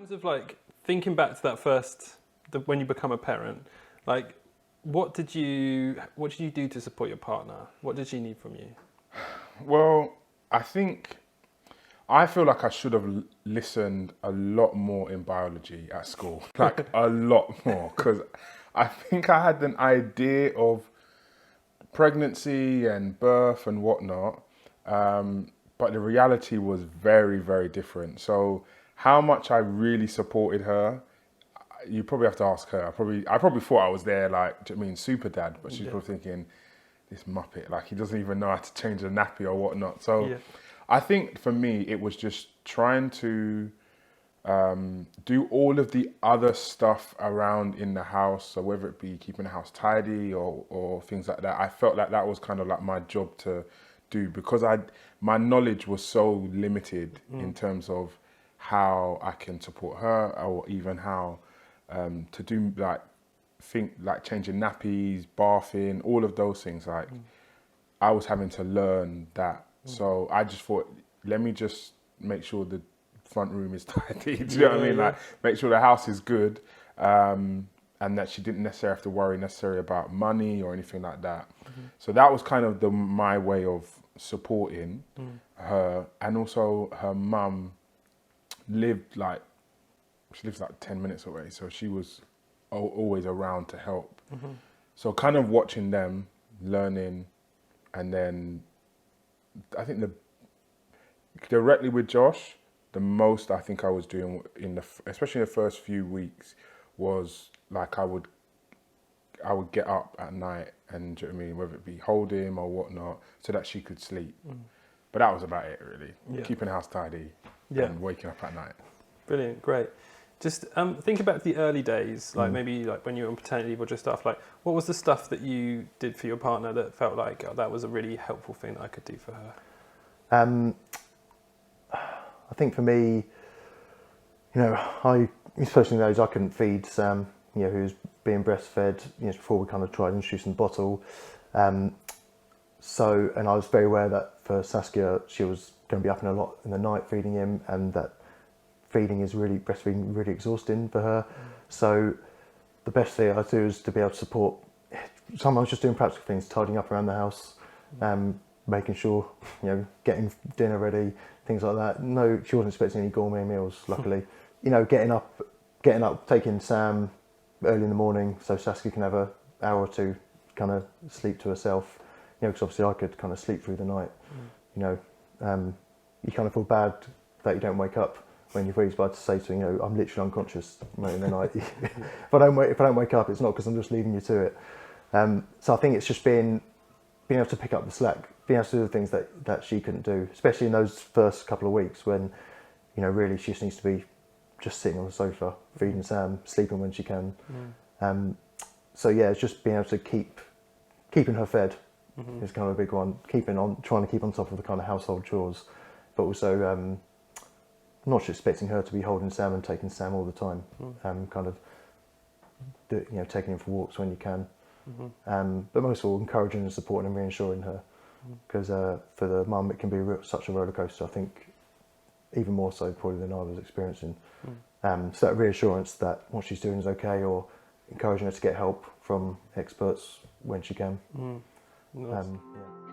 terms of like thinking back to that when you become a parent, like what did you do to support your partner? What did she need from you? Well, I feel like I should have listened a lot more in biology at school, like a lot more, because I think I had an idea of pregnancy and birth and whatnot, but the reality was very, very different. So how much I really supported her, you probably have to ask her. I probably thought I was there, like, do you know what I mean, super dad, but she's probably thinking, this muppet, like he doesn't even know how to change a nappy or whatnot. So I think for me, it was just trying to do all of the other stuff around in the house. So whether it be keeping the house tidy or things like that, I felt like that was kind of like my job to do, because my knowledge was so limited in terms of how I can support her, or even how to do like changing nappies, bathing, all of those things. Like I was having to learn that. So I just thought, let me just make sure the front room is tidy. Do you know what I mean? Like make sure the house is good, and that she didn't necessarily have to worry necessarily about money or anything like that. So that was kind of my way of supporting her. And also her mum lives like 10 minutes away, so she was always around to help. So kind of watching them, learning, and then I think directly with Josh, the most I think I was doing especially in the first few weeks, was like I would get up at night and, do you know what I mean, whether it be hold him or whatnot, so that she could sleep. But that was about it, really. Keeping the house tidy and waking up at night. Brilliant, great. Just think about the early days, like maybe like when you were on paternity leave or just stuff, like what was the stuff that you did for your partner that felt like, oh, that was a really helpful thing that I could do for her? I think for me, you know, especially in those, I couldn't feed Sam, you know, who was being breastfed, you know, before we kind of tried introducing the bottle. And I was very aware that for Saskia, she was going to be up in a lot in the night feeding him, and that breastfeeding really exhausting for her. So the best thing I do is to be able to support. Sometimes just doing practical things, tidying up around the house, making sure, you know, getting dinner ready, things like that. No, she wasn't expecting any gourmet meals, luckily. You know, getting up, taking Sam early in the morning so Saskia can have an hour or two kind of sleep to herself. You know, because obviously I could kind of sleep through the night. You know, you kind of feel bad that you don't wake up when you're really about to say to, you know, I'm literally unconscious in the night. If I don't wake up, it's not because I'm just leaving you to it. So I think it's just being able to pick up the slack, being able to do the things that she couldn't do, especially in those first couple of weeks when, you know, really she just needs to be just sitting on the sofa, feeding Sam, sleeping when she can. So yeah, it's just being able to keeping her fed is kind of a big one. Trying to keep on top of the kind of household chores, but also not just expecting her to be holding Sam and taking Sam all the time. Kind of taking him for walks when you can. But most of all, encouraging and supporting and reassuring her, because for the mum it can be such a roller coaster. I think even more so probably than I was experiencing. So that reassurance that what she's doing is okay, or encouraging her to get help from experts when she can. Nice. Yeah.